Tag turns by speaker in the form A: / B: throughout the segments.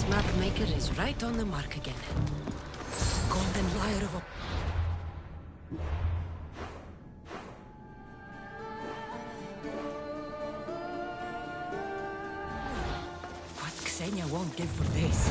A: This map maker is right on the mark again. Golden lyre of a... What Xenia won't give for this.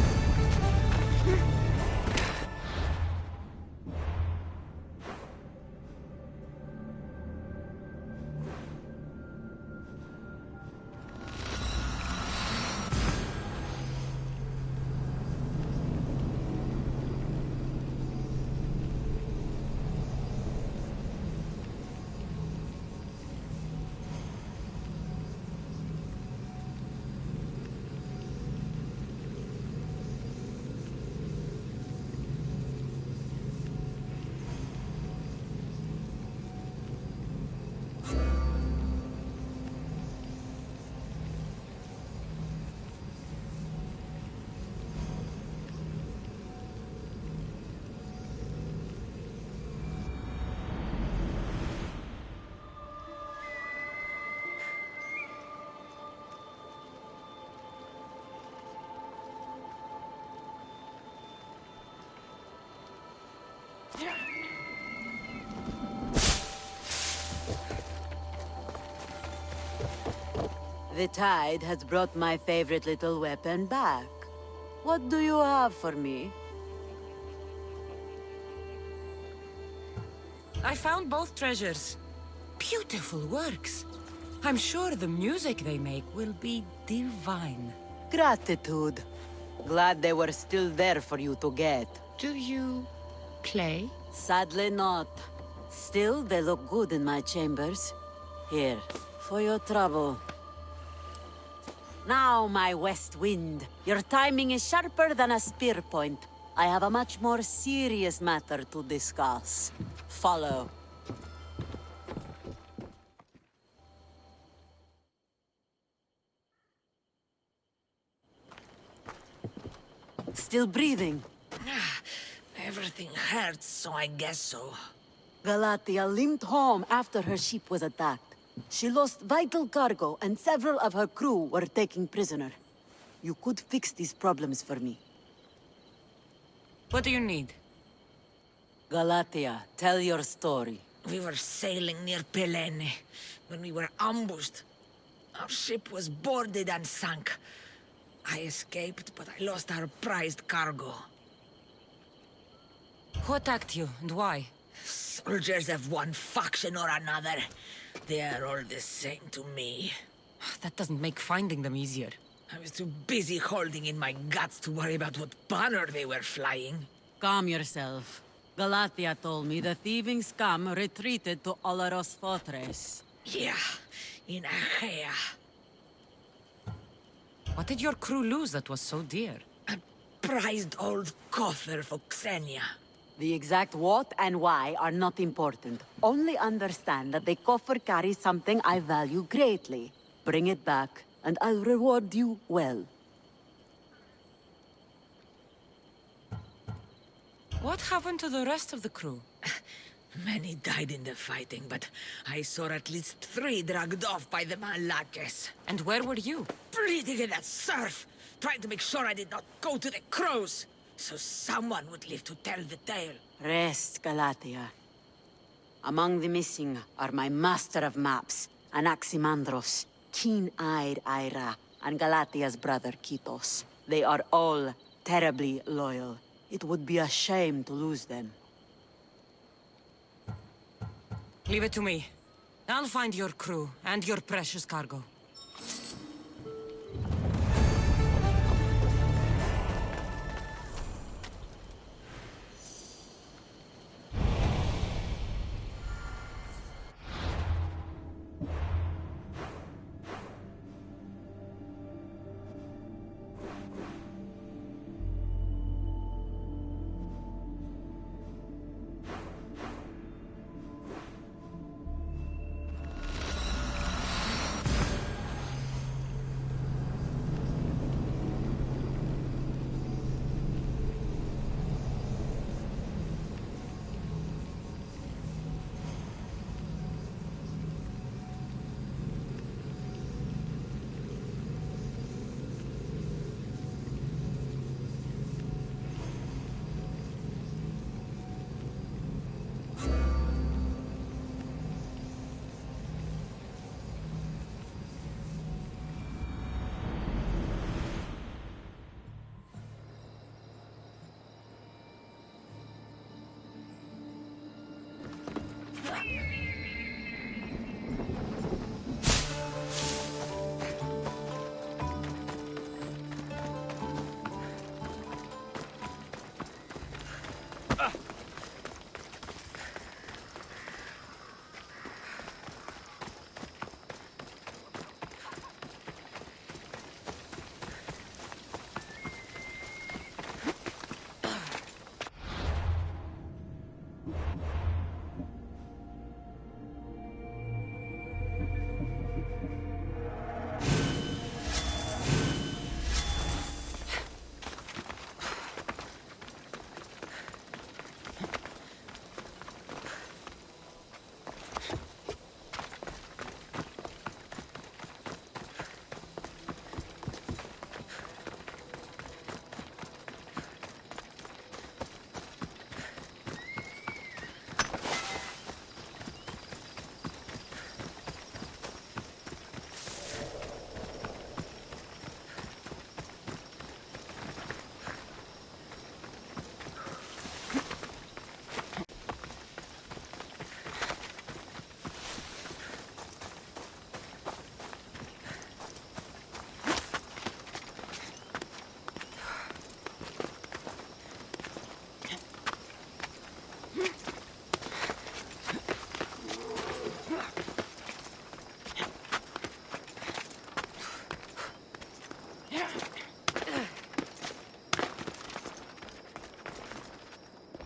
B: The tide has brought my favorite little weapon back. What do you have for me?
A: I found both treasures. Beautiful works. I'm sure the music they make will be divine.
B: Gratitude. Glad they were still there for you to get.
A: Do you... play?
B: Sadly not. Still, they look good in my chambers. Here, for your trouble. Now, my west wind. Your timing is sharper than a spear point. I have a much more serious matter to discuss. Follow. Still breathing?
A: Everything hurts, so I guess so.
B: Galatia limped home after her ship was attacked. She lost vital cargo, and several of her crew were taken prisoner. You could fix these problems for me.
A: What do you need?
B: Galatia, tell your story.
A: We were sailing near Pelene when we were ambushed. Our ship was boarded and sunk. I escaped, but I lost our prized cargo. Who attacked you, and why? Soldiers of one faction or another. They are all the same to me. That doesn't make finding them easier. I was too busy holding in my guts to worry about what banner they were flying.
B: Calm yourself. Galatia told me the thieving scum retreated to Olaros Fortress.
A: Yeah, in Achaea. What did your crew lose that was so dear? A prized old coffer for Xenia.
B: The exact what and why are not important. Only understand that the coffer carries something I value greatly. Bring it back, and I'll reward you well.
A: What happened to the rest of the crew? Many died in the fighting, but I saw at least 3 dragged off by the Malaches. And where were you? Bleeding in that surf, trying to make sure I did not go to the crows, so someone would live to tell the tale.
B: Rest, Galatia. Among the missing are my master of maps, Anaximandros, keen-eyed Ira, and Galatia's brother Kitos. They are all terribly loyal. It would be a shame to lose them.
A: Leave it to me. I'll find your crew and your precious cargo.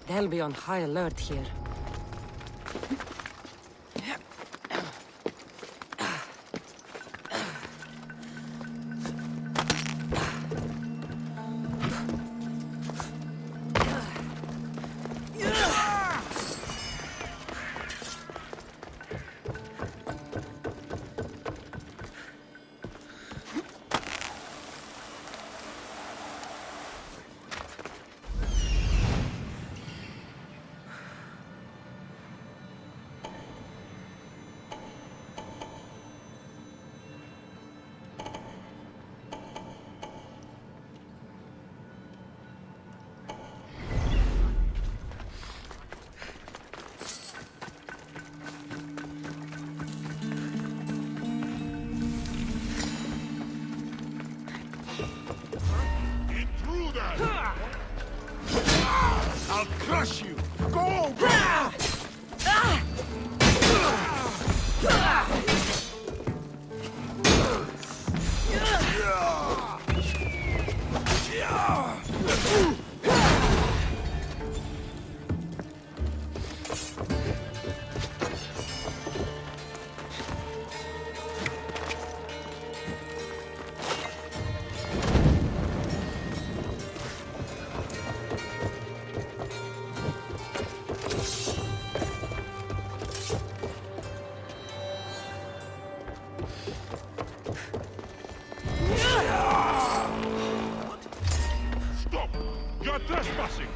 A: They'll be on high alert here.
C: I'll crush you! Go! Go! Stop! You're trespassing!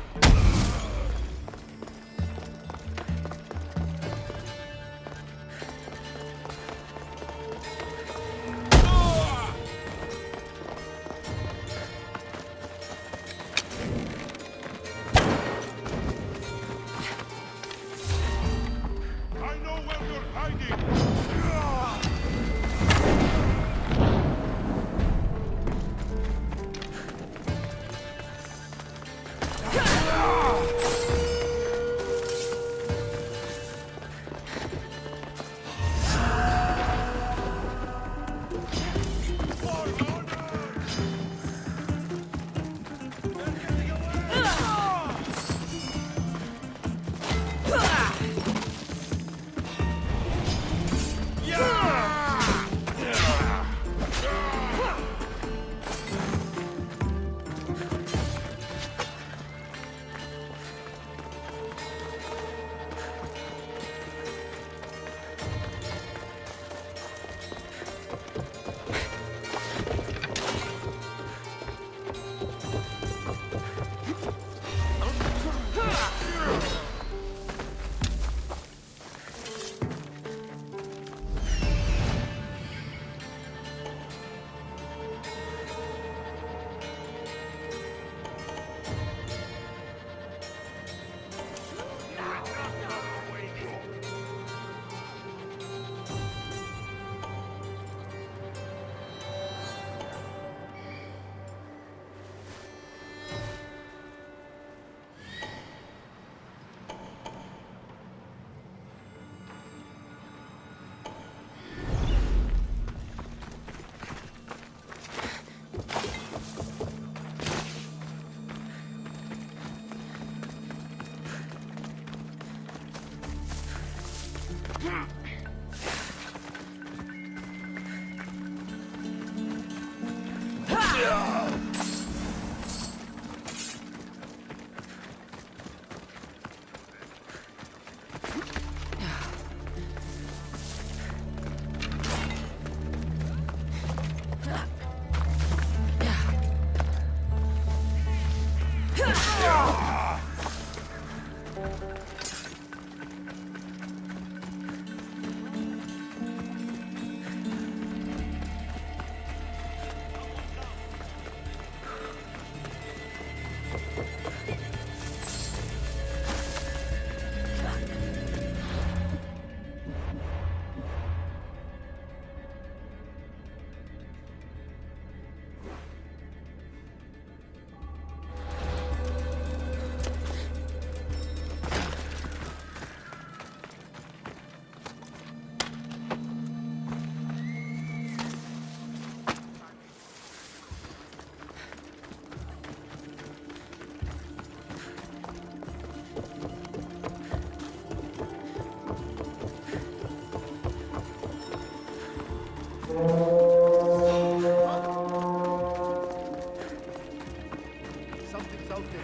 C: I know where you're hiding! Something's out there.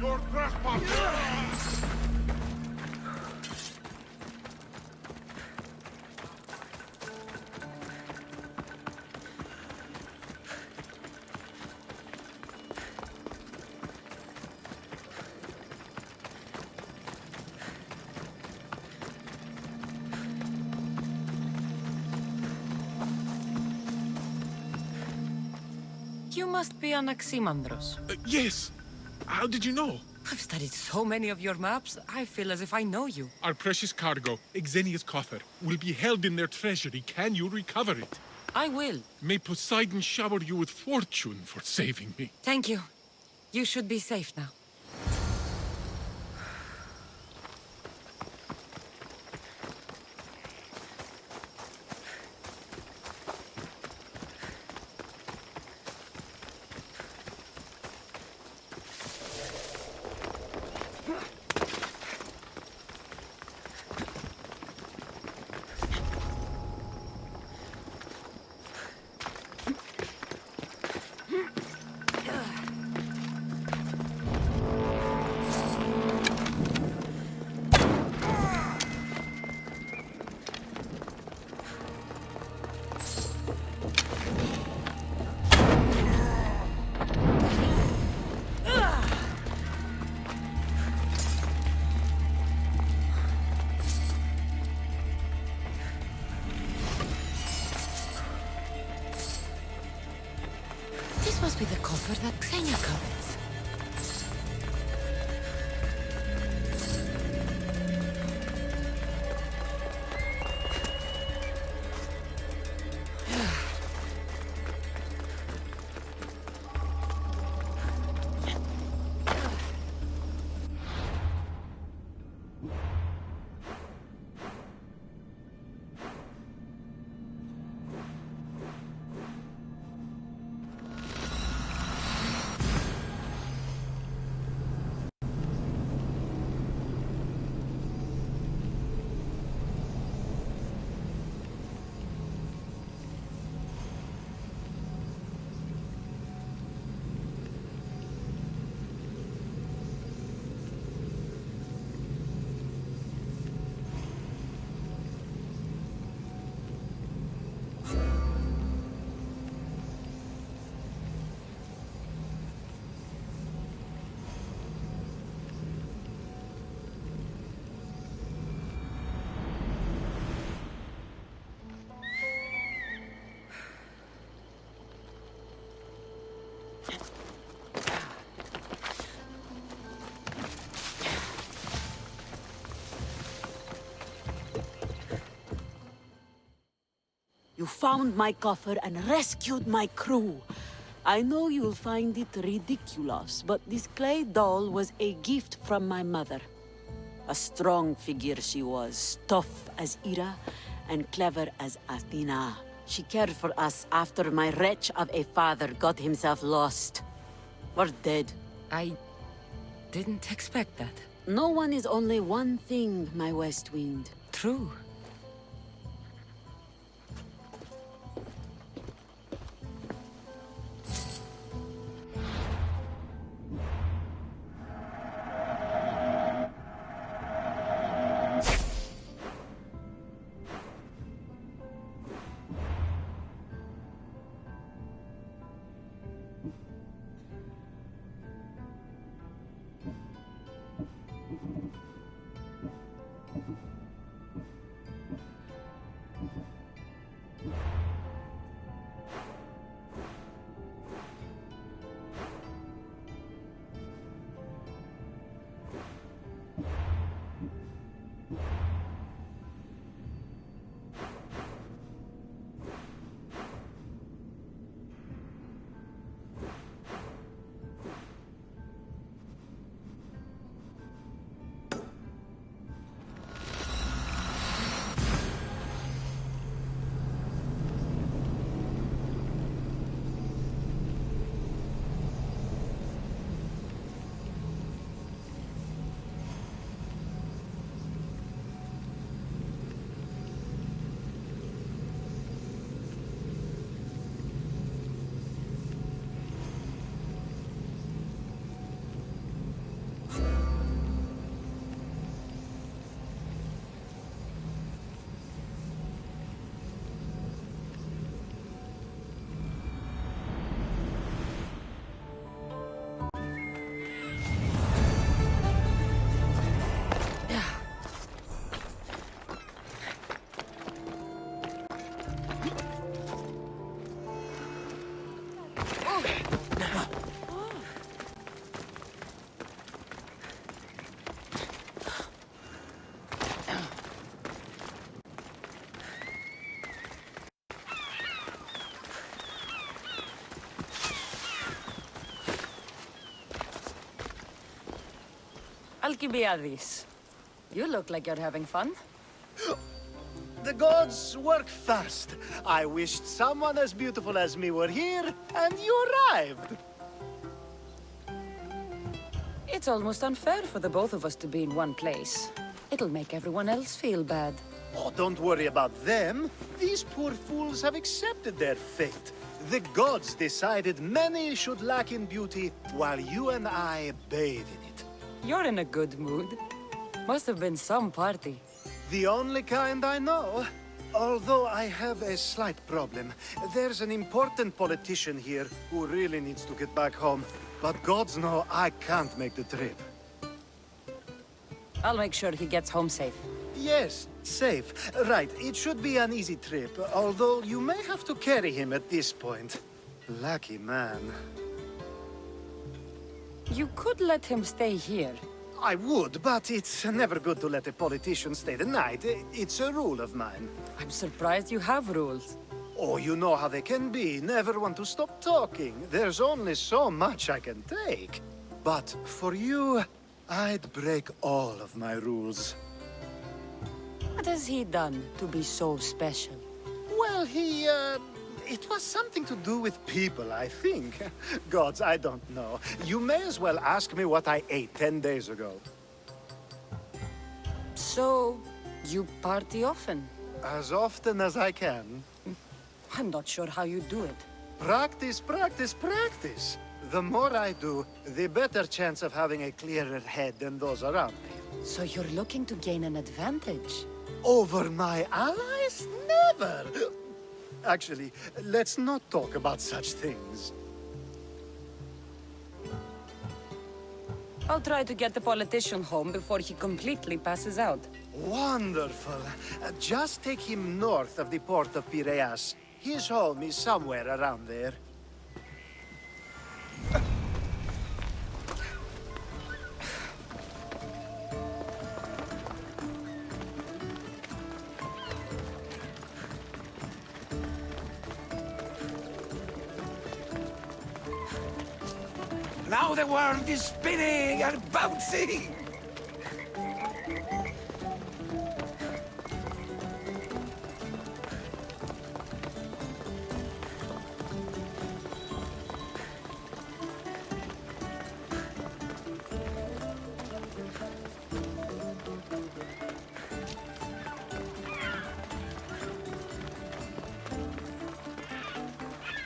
C: You're trespassing!
A: You must be Anaximandros.
D: Yes. How did you know?
A: I've studied so many of your maps, I feel as if I know you.
D: Our precious cargo, Xenia's coffer, will be held in their treasury. Can you recover it?
A: I will.
D: May Poseidon shower you with fortune for saving me.
A: Thank you. You should be safe now. This must be the coffer that Xenia covets.
B: You found my coffer and rescued my crew. I know you'll find it ridiculous, but this clay doll was a gift from my mother. A strong figure she was, tough as Ira and clever as Athena. She cared for us after my wretch of a father got himself lost. Or dead.
A: I didn't expect that.
B: No one is only one thing, my West Wind.
A: True. Alcibiades, you look like you're having fun.
E: The gods work fast. I wished someone as beautiful as me were here, and you arrived.
A: It's almost unfair for the both of us to be in one place. It'll make everyone else feel bad.
E: Oh, don't worry about them. These poor fools have accepted their fate. The gods decided many should lack in beauty, while you and I bathe in it.
A: You're in a good mood. Must have been some party.
E: The only kind I know. Although I have a slight problem. There's an important politician here who really needs to get back home. But gods know I can't make the trip.
A: I'll make sure he gets home safe.
E: Yes, safe. Right, it should be an easy trip, although you may have to carry him at this point. Lucky man.
A: You could let him stay here.
E: I would, but it's never good to let a politician stay the night. It's a rule of mine.
A: I'm surprised you have rules.
E: Oh, you know how they can be. Never want to stop talking. There's only so much I can take. But for you, I'd break all of my rules.
A: What has he done to be so special?
E: Well, it was something to do with people, I think. Gods, I don't know. You may as well ask me what I ate 10 days ago.
A: So, you party often?
E: As often as I can.
A: I'm not sure how you do it.
E: Practice, practice, practice. The more I do, the better chance of having a clearer head than those around me.
A: So you're looking to gain an advantage?
E: Over my allies? Never! Actually, let's not talk about such things.
A: I'll try to get the politician home before he completely passes out.
E: Wonderful. Just take him north of the port of Piraeus. His home is somewhere around there.
F: Now the world is spinning and bouncing!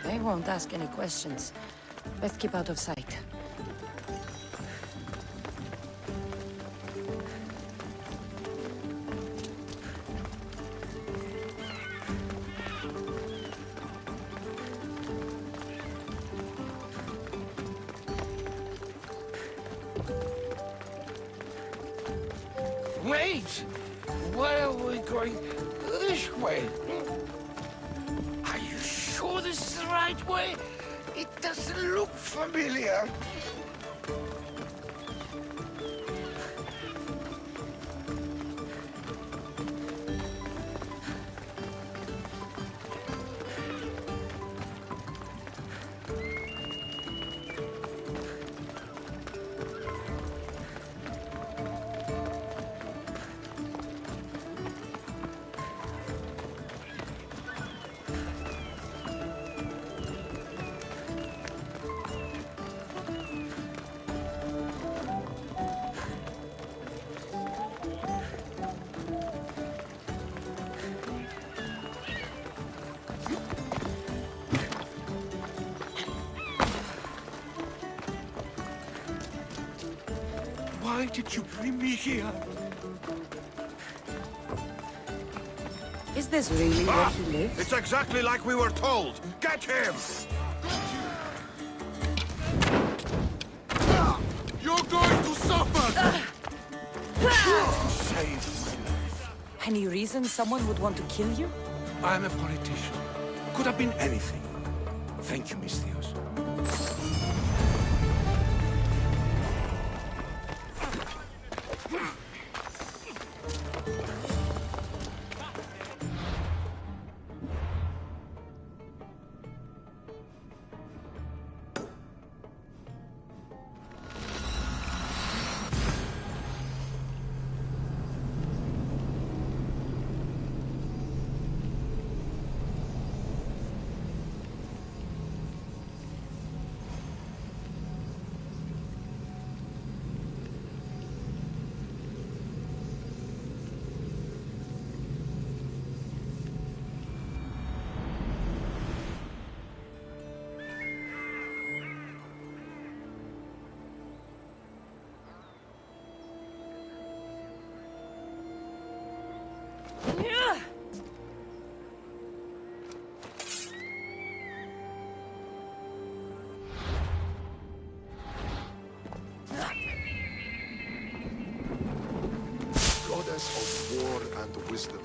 A: They won't ask any questions. Best keep out of sight.
F: Wait! Why are we going this way? Are you sure this is the right way? It doesn't look familiar.
C: Why did you bring me here?
A: Is this really where he lives?
C: It's exactly like we were told. Get him! You're going to suffer! Saved my life.
A: Any reason someone would want to kill you?
C: I'm a politician. Could have been anything. Thank you, Miss Theos. wisdom.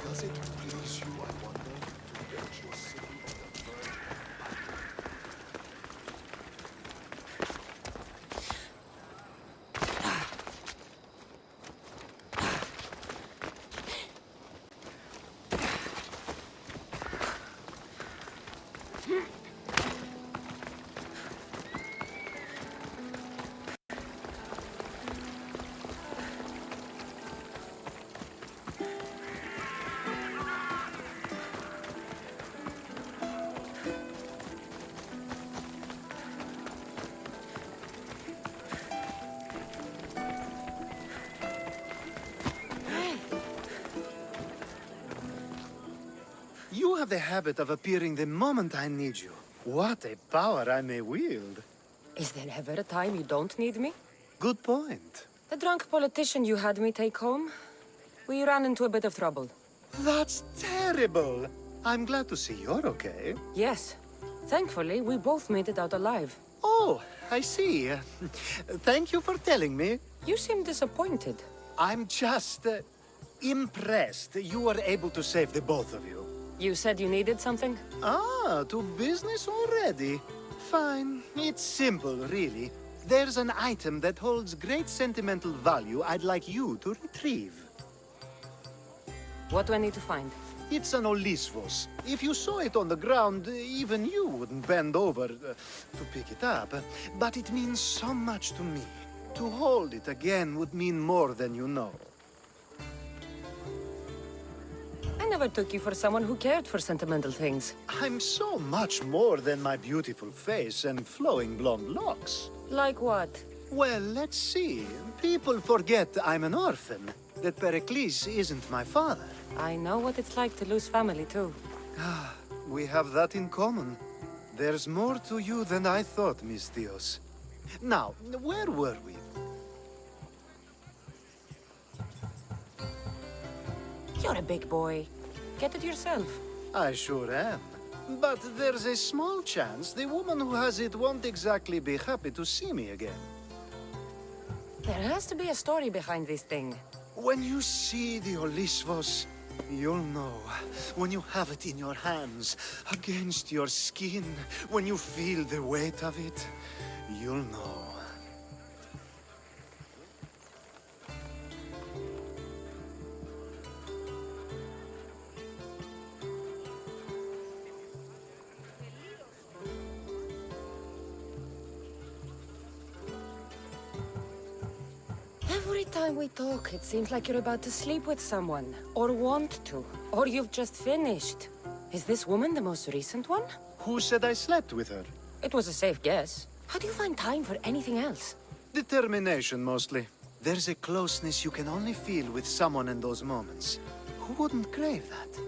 C: Does it please you, I wonder, to get your city on the verge of
E: You have the habit of appearing the moment I need you. What a power I may wield.
G: Is there ever a time you don't need me?
E: Good point.
G: The drunk politician you had me take home? We ran into a bit of trouble.
E: That's terrible. I'm glad to see you're okay.
G: Yes. Thankfully, we both made it out alive.
E: Oh, I see. Thank you for telling me.
G: You seem disappointed.
E: I'm just impressed you were able to save the both of you.
G: You said you needed something?
E: Ah, to business already. Fine. It's simple, really. There's an item that holds great sentimental value I'd like you to retrieve.
G: What do I need to find?
E: It's an Olisvos. If you saw it on the ground, even you wouldn't bend over to pick it up. But it means so much to me. To hold it again would mean more than you know.
G: I never took you for someone who cared for sentimental things.
E: I'm so much more than my beautiful face and flowing blonde locks.
G: Like what?
E: Well, let's see. People forget I'm an orphan, that Pericles isn't my father.
G: I know what it's like to lose family, too.
E: We have that in common. There's more to you than I thought, Miss Dios. Now, where were we?
G: You're a big boy. Get it yourself.
E: I sure am. But there's a small chance the woman who has it won't exactly be happy to see me again.
G: There has to be a story behind this thing.
E: When you see the Olisvos, you'll know. When you have it in your hands, against your skin, when you feel the weight of it, you'll know.
G: Every time we talk, it seems like you're about to sleep with someone. Or want to. Or you've just finished. Is this woman the most recent one?
E: Who said I slept with her?
G: It was a safe guess. How do you find time for anything else?
E: Determination, mostly. There's a closeness you can only feel with someone in those moments. Who wouldn't crave that?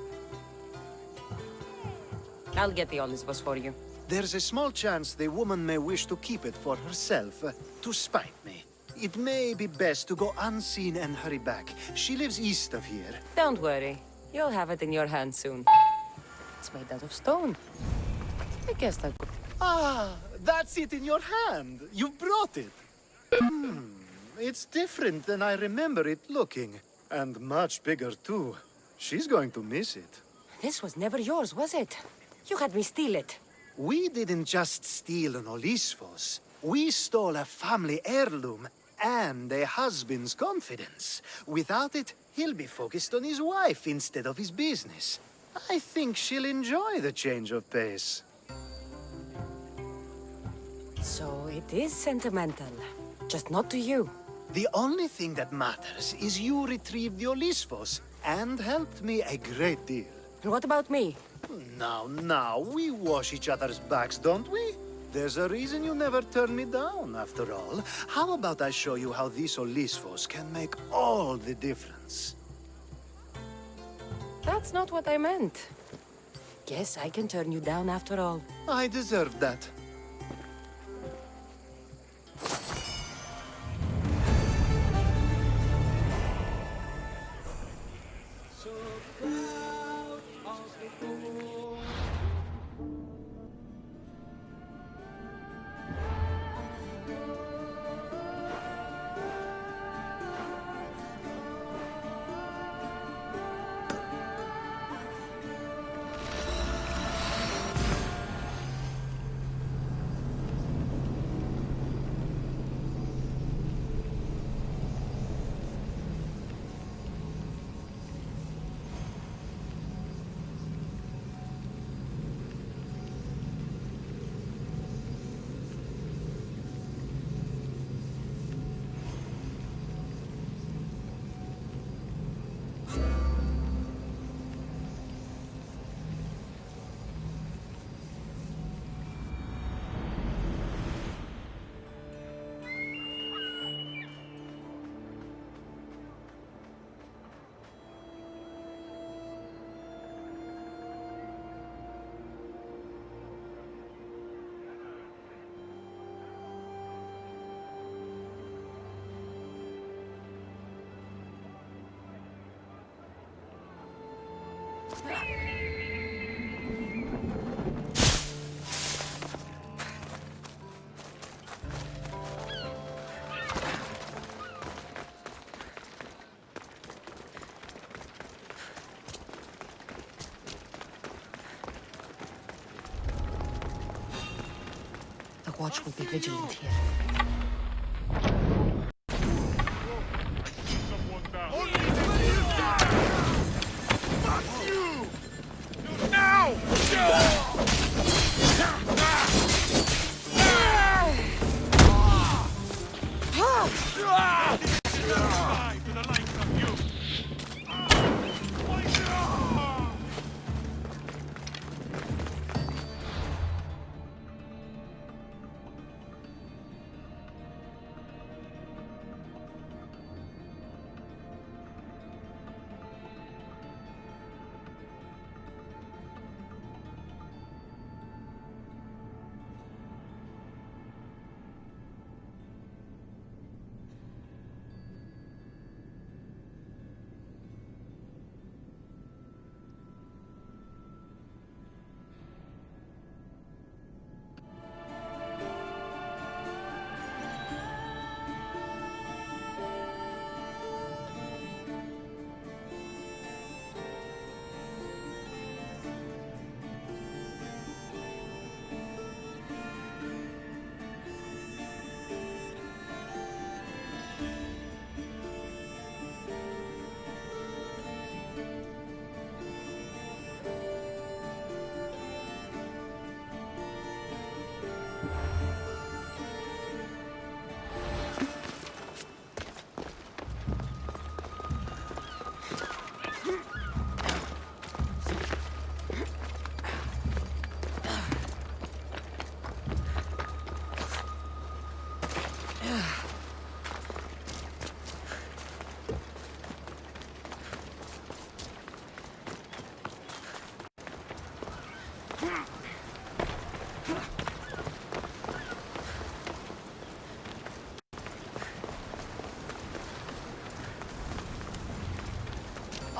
G: I'll get the Olisvos for you.
E: There's a small chance the woman may wish to keep it for herself, to spite me. It may be best to go unseen and hurry back. She lives east of here.
G: Don't worry. You'll have it in your hand soon. It's made out of stone. I guess that...
E: Ah, that's it in your hand. You brought it. It's different than I remember it looking. And much bigger, too. She's going to miss it.
G: This was never yours, was it? You had me steal it.
E: We didn't just steal an Olisvos. We stole a family heirloom and a husband's confidence. Without it, he'll be focused on his wife instead of his business. I think she'll enjoy the change of pace.
G: So it is sentimental. Just not to you.
E: The only thing that matters is you retrieved the Olisvos and helped me a great deal.
G: And what about me?
E: Now, we wash each other's backs, don't we? There's a reason you never turn me down, after all. How about I show you how these Olisvos can make all the difference?
G: That's not what I meant. Guess I can turn you down after all.
E: I deserve that.
G: The watch will be vigilant here.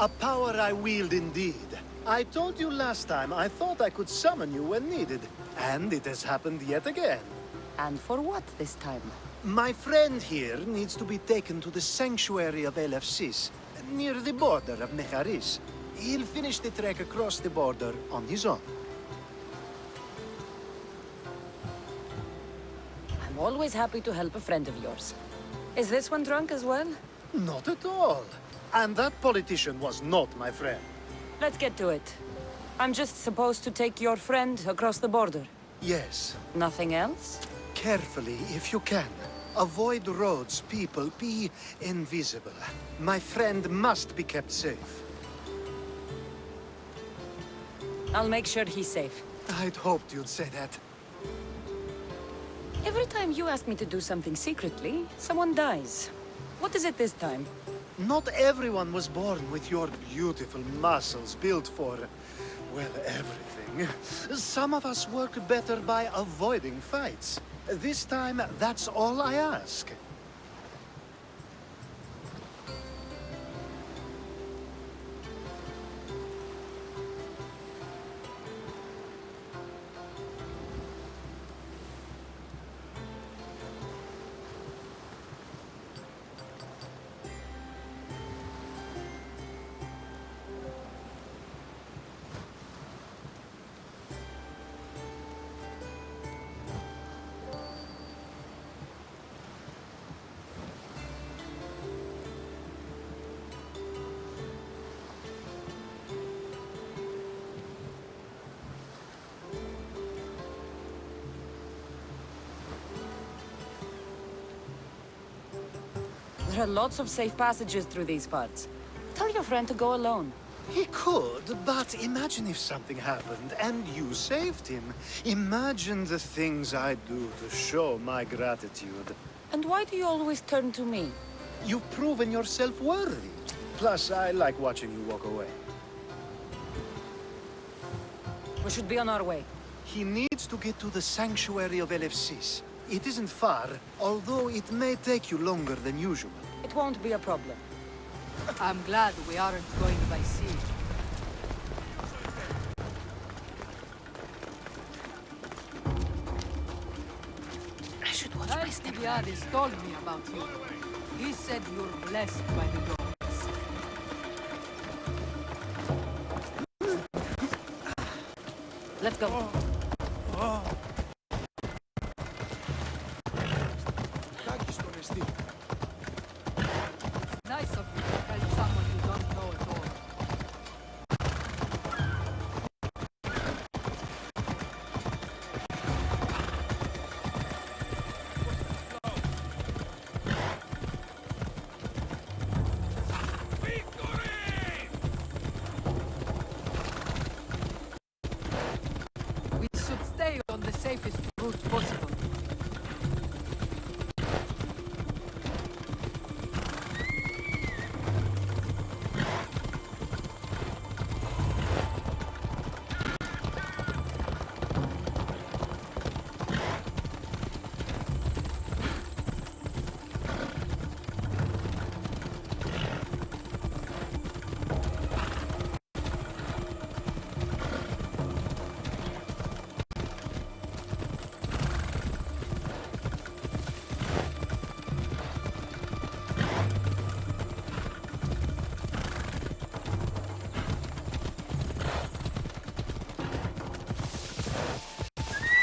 E: A power I wield indeed. I told you last time I thought I could summon you when needed, and it has happened yet again.
G: And for what this time?
E: My friend here needs to be taken to the sanctuary of Elefsis, near the border of Mecharis. He'll finish the trek across the border on his own.
G: I'm always happy to help a friend of yours. Is this one drunk as well?
E: Not at all. And that politician was not my friend.
G: Let's get to it. I'm just supposed to take your friend across the border.
E: Yes.
G: Nothing else?
E: Carefully, if you can. Avoid roads, people, be invisible. My friend must be kept safe.
G: I'll make sure he's safe.
E: I'd hoped you'd say that.
G: Every time you ask me to do something secretly, someone dies. What is it this time?
E: Not everyone was born with your beautiful muscles built for, well, everything. Some of us work better by avoiding fights. This time, that's all I ask.
G: There are lots of safe passages through these parts. Tell your friend to go alone.
E: He could, but imagine if something happened and you saved him. Imagine the things I'd do to show my gratitude.
G: And why do you always turn to me?
E: You've proven yourself worthy. Plus, I like watching you walk away.
G: We should be on our way.
E: He needs to get to the sanctuary of Elefsis. It isn't far, although it may take you longer than usual.
G: It won't be a problem.
B: I'm glad we aren't going by sea.
H: Alcibiades told me about you. He said you're blessed by the gods.
G: Let's go.
C: Τάκης τον εστί.
H: It's nice of you to help someone you don't know at all. We should stay on the safest route possible.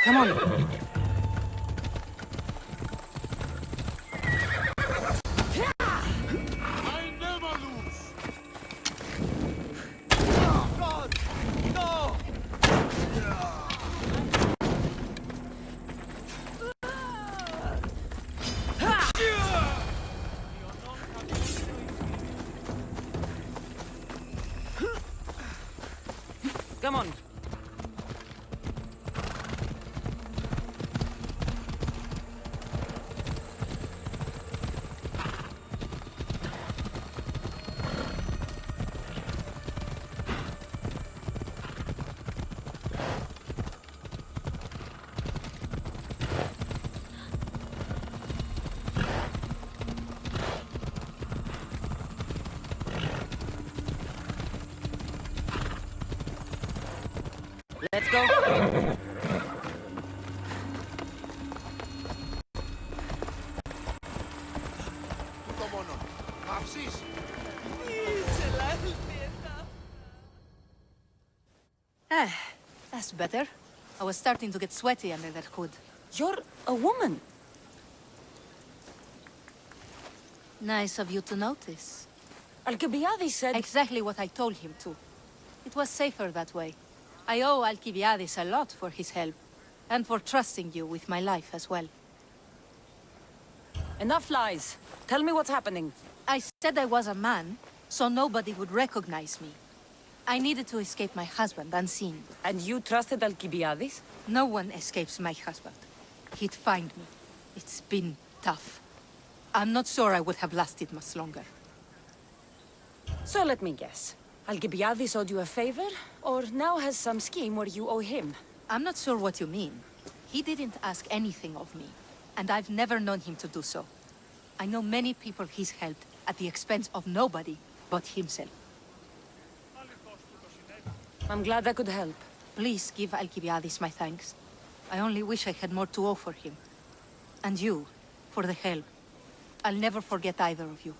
G: Come on.
C: I never lose!
G: Come on. Let's go.
C: Τούτο μόνο. Αυσείς!
H: That's better. I was starting to get sweaty under that hood.
G: You're a woman.
H: Nice of you to notice.
G: Alcibiades said...
H: Exactly what I told him to. It was safer that way. I owe Alcibiades a lot for his help, and for trusting you with my life as well.
G: Enough lies. Tell me what's happening.
H: I said I was a man, so nobody would recognize me. I needed to escape my husband unseen.
G: And you trusted Alcibiades?
H: No one escapes my husband. He'd find me. It's been tough. I'm not sure I would have lasted much longer.
G: So let me guess. Alcibiades owed you a favor, or now has some scheme where you owe him?
H: I'm not sure what you mean. He didn't ask anything of me, and I've never known him to do so. I know many people he's helped at the expense of nobody but himself.
G: I'm glad I could help.
H: Please give Alcibiades my thanks. I only wish I had more to offer him. And you, for the help. I'll never forget either of you.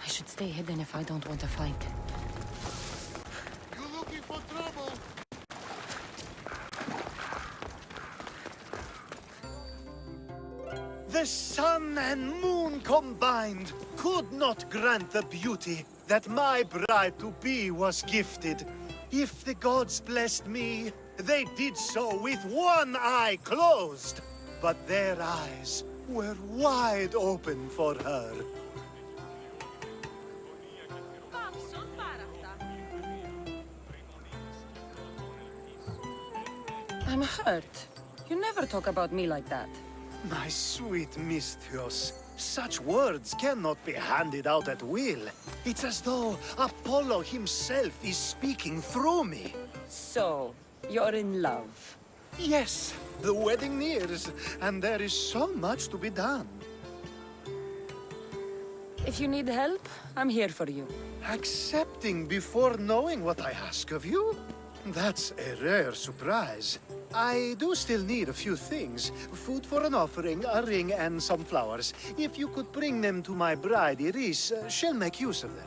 G: I should stay hidden if I don't want to fight.
C: You looking for trouble?
E: The sun and moon combined could not grant the beauty that my bride-to-be was gifted. If the gods blessed me, they did so with one eye closed. But their eyes were wide open for her.
G: I'm hurt. You never talk about me like that.
E: My sweet Misthios, such words cannot be handed out at will. It's as though Apollo himself is speaking through me.
G: So, You're in love.
E: Yes, the wedding nears, and there is so much to be done.
G: If you need help, I'm here for you.
E: Accepting before knowing what I ask of you? That's a rare surprise. I do still need a few things. Food for an offering, a ring, and some flowers. If you could bring them to my bride, Iris, she'll make use of them.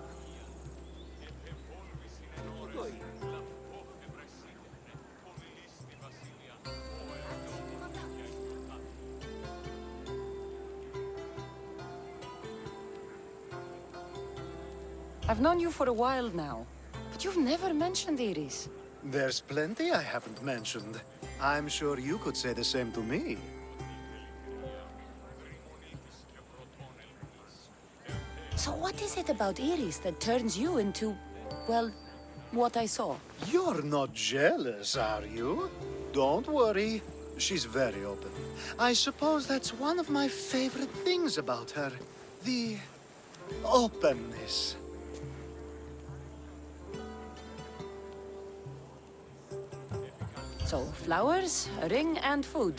G: I've known you for a while now, but you've never mentioned Iris.
E: There's plenty I haven't mentioned. I'm sure you could say the same to me.
G: So what is it about Iris that turns you into, well, what I saw?
E: You're not jealous, are you? Don't worry. She's very open. I suppose that's one of my favorite things about her. The openness.
G: So, flowers, a ring, and food.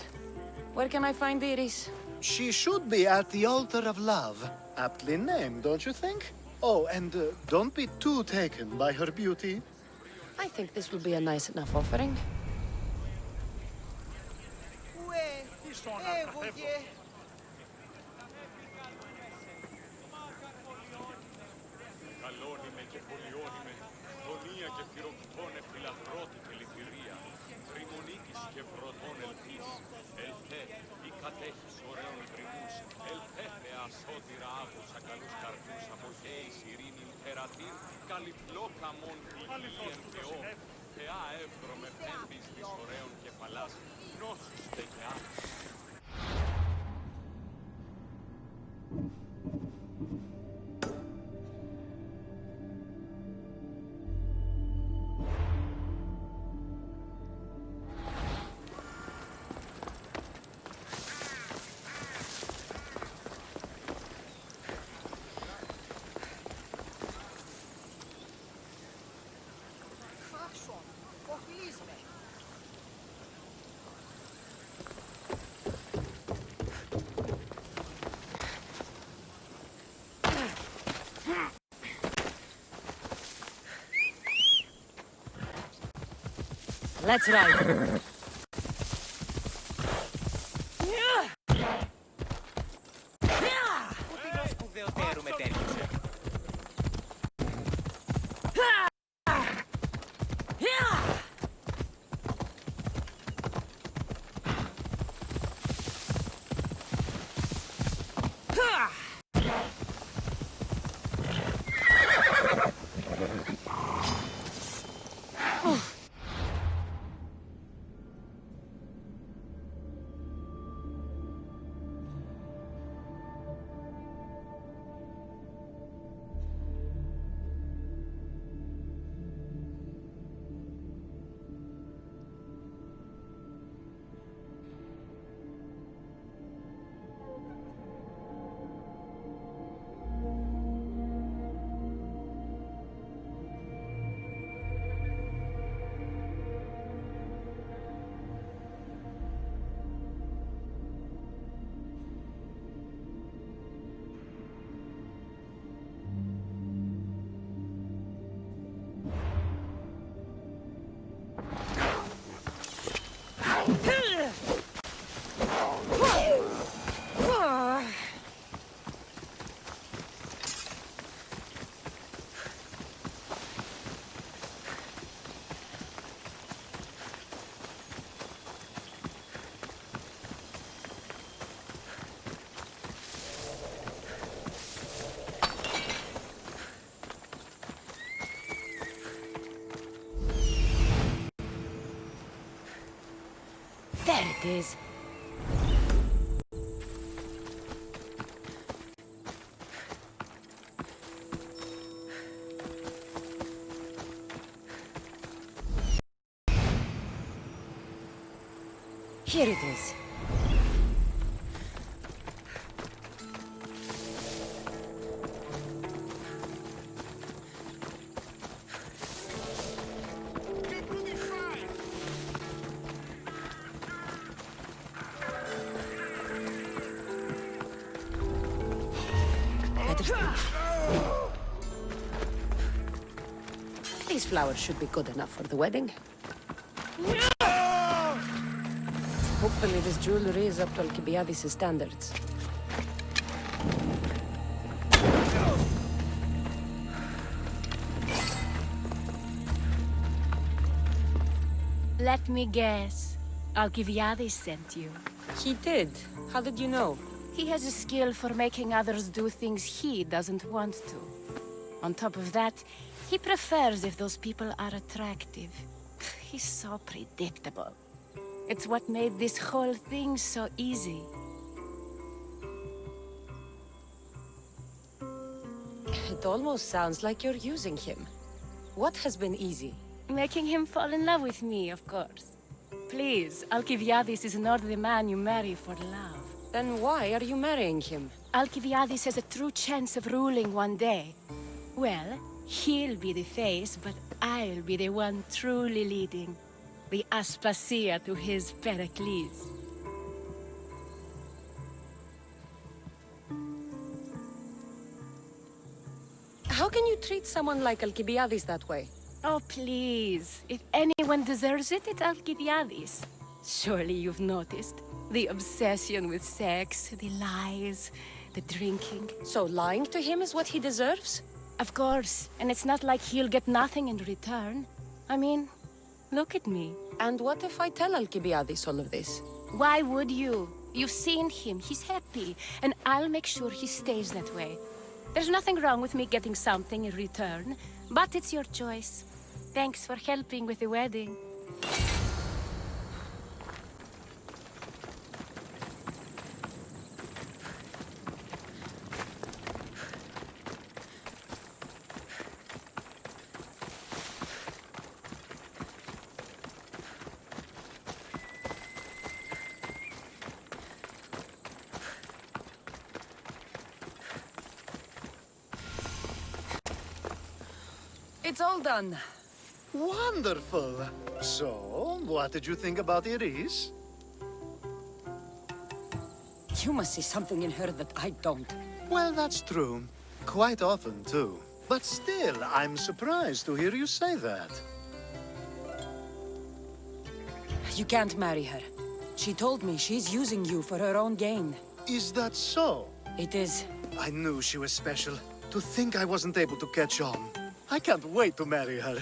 G: Where can I find Iris?
E: She should be at the altar of love. Aptly named, don't you think? Oh, and don't be too taken by her beauty.
G: I think this will be a nice enough offering. Let's ride. There it is. Here it is. These flowers should be good enough for the wedding. Hopefully this jewelry is up to Alcibiades' standards.
I: Let me guess. Alcibiades sent you.
G: He did. How did you know?
I: He has a skill for making others do things he doesn't want to. On top of that, he prefers if those people are attractive. He's so predictable. It's what made this whole thing so easy.
G: It almost sounds like you're using him. What has been easy?
I: Making him fall in love with me, of course. Please, Alcibiades is not the man you marry for love.
G: Then why are you marrying him?
I: Alcibiades has a true chance of ruling one day. Well, he'll be the face, but I'll be the one truly leading. The Aspasia to his Pericles.
G: How can you treat someone like Alcibiades that way?
I: Oh, please. If anyone deserves it, it's Alcibiades. Surely you've noticed. The obsession with sex, the lies, the drinking.
G: So lying to him is what he deserves?
I: Of course. And it's not like he'll get nothing in return. I mean, look at me.
G: And what if I tell Alcibiades all of this?
I: Why would you? You've seen him. He's happy. And I'll make sure he stays that way. There's nothing wrong with me getting something in return, but it's your choice. Thanks for helping with the wedding.
G: It's all done.
E: Wonderful. So, what did you think about Iris?
G: You must see something in her that I don't.
E: Well, that's true. Quite often, too. But still, I'm surprised to hear you say that.
G: You can't marry her. She told me she's using you for her own gain.
E: Is that so?
G: It is.
E: I knew she was special. To think I wasn't able to catch on. I can't wait to marry her.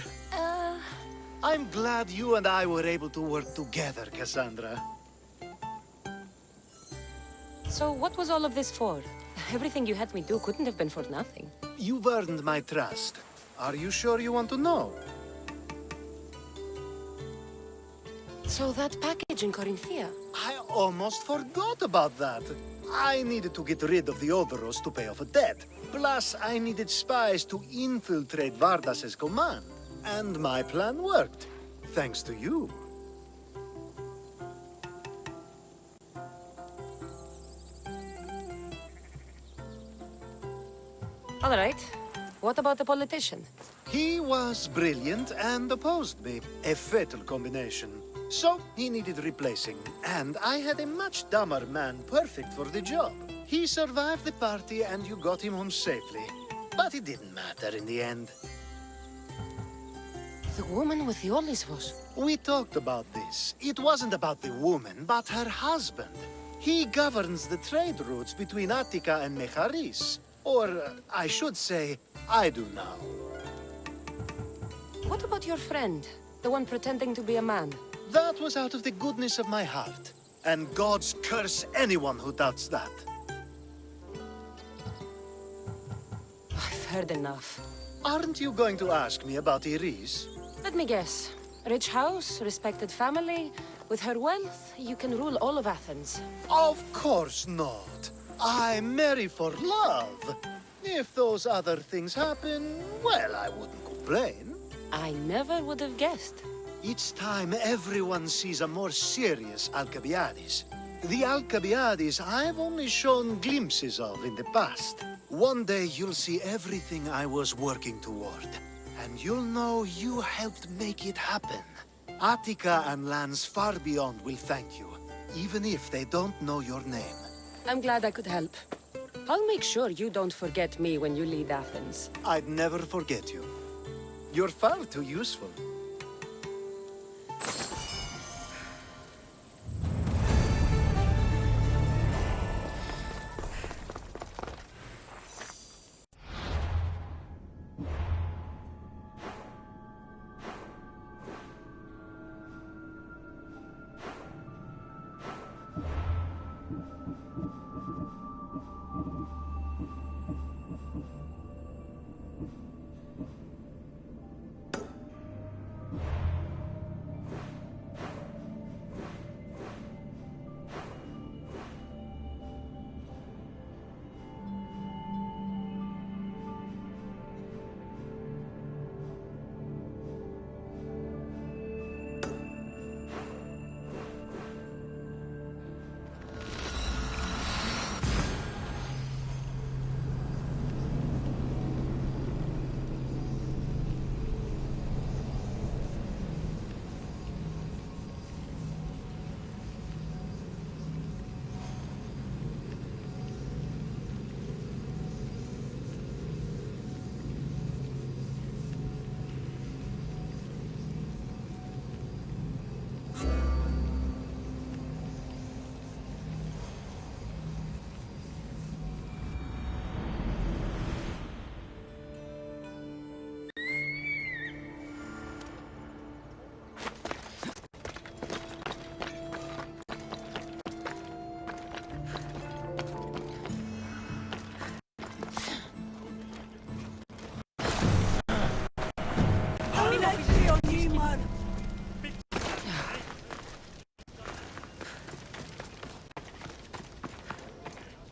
E: I'm glad you and I were able to work together, Cassandra.
G: So what was all of this for? Everything you had me do couldn't have been for nothing.
E: You've earned my trust. Are you sure you want to know?
G: So that package in Corinthia?
E: I almost forgot about that. I needed to get rid of the Odoros to pay off a debt. Plus, I needed spies to infiltrate Vardas's command. And my plan worked. Thanks to you.
G: All right. What about the politician?
E: He was brilliant and opposed me. A fatal combination. So, he needed replacing. And I had a much dumber man perfect for the job. He survived the party and you got him home safely. But it didn't matter in the end.
G: The woman with the Olisvos.
E: We talked about this. It wasn't about the woman, but her husband. He governs the trade routes between Attica and Mecharis. Or, I should say, I do now.
G: What about your friend? The one pretending to be a man?
E: That was out of the goodness of my heart. And gods curse anyone who doubts that.
G: I've heard enough.
E: Aren't you going to ask me about Iris?
G: Let me guess. Rich house, respected family. With her wealth, you can rule all of Athens.
E: Of course not. I marry for love. If those other things happen, well, I wouldn't complain.
G: I never would have guessed.
E: Each time everyone sees a more serious Alcibiades. The Alcibiades I've only shown glimpses of in the past. One day you'll see everything I was working toward. And you'll know you helped make it happen. Attica and lands far beyond will thank you, even if they don't know your name.
G: I'm glad I could help. I'll make sure you don't forget me when you lead Athens.
E: I'd never forget you. You're far too useful.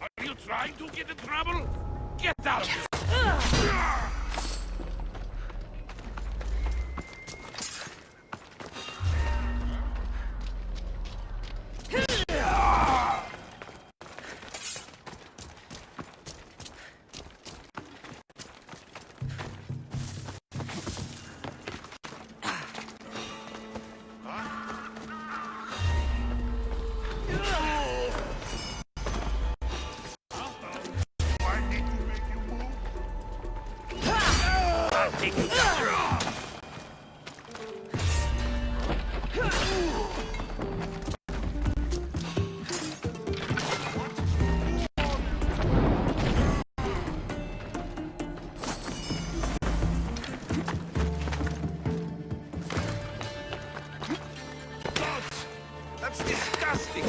F: Are you trying to get in trouble? Get out of here! That's disgusting!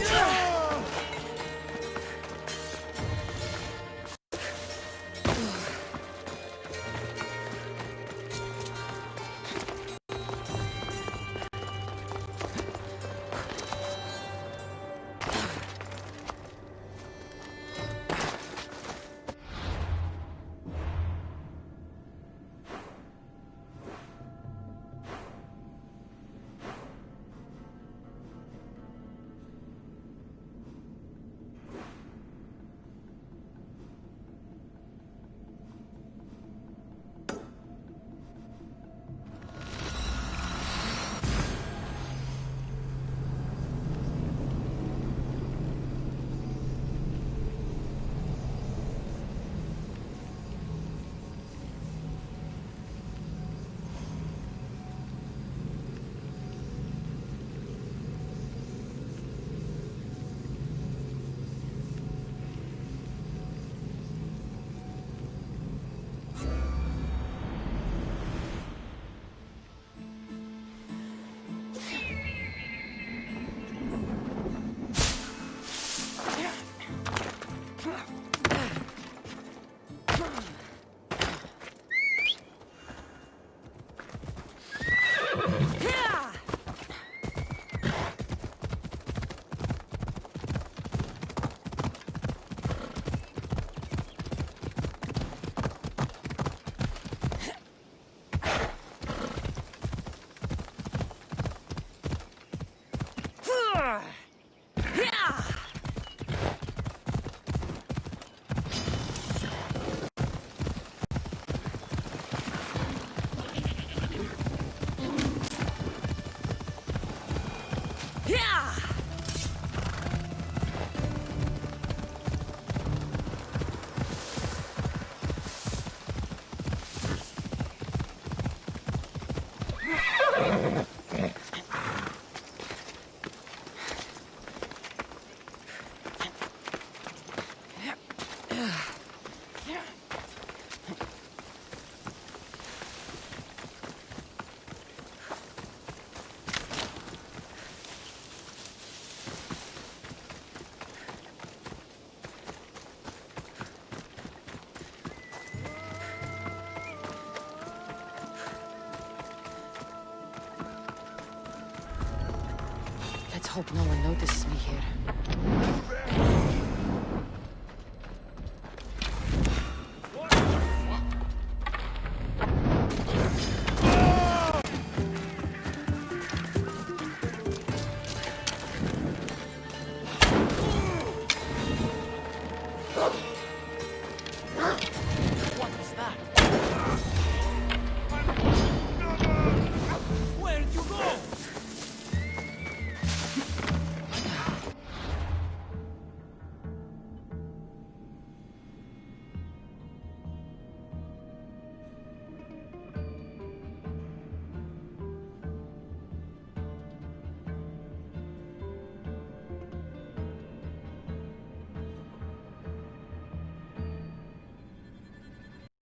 G: hope no one notices me here.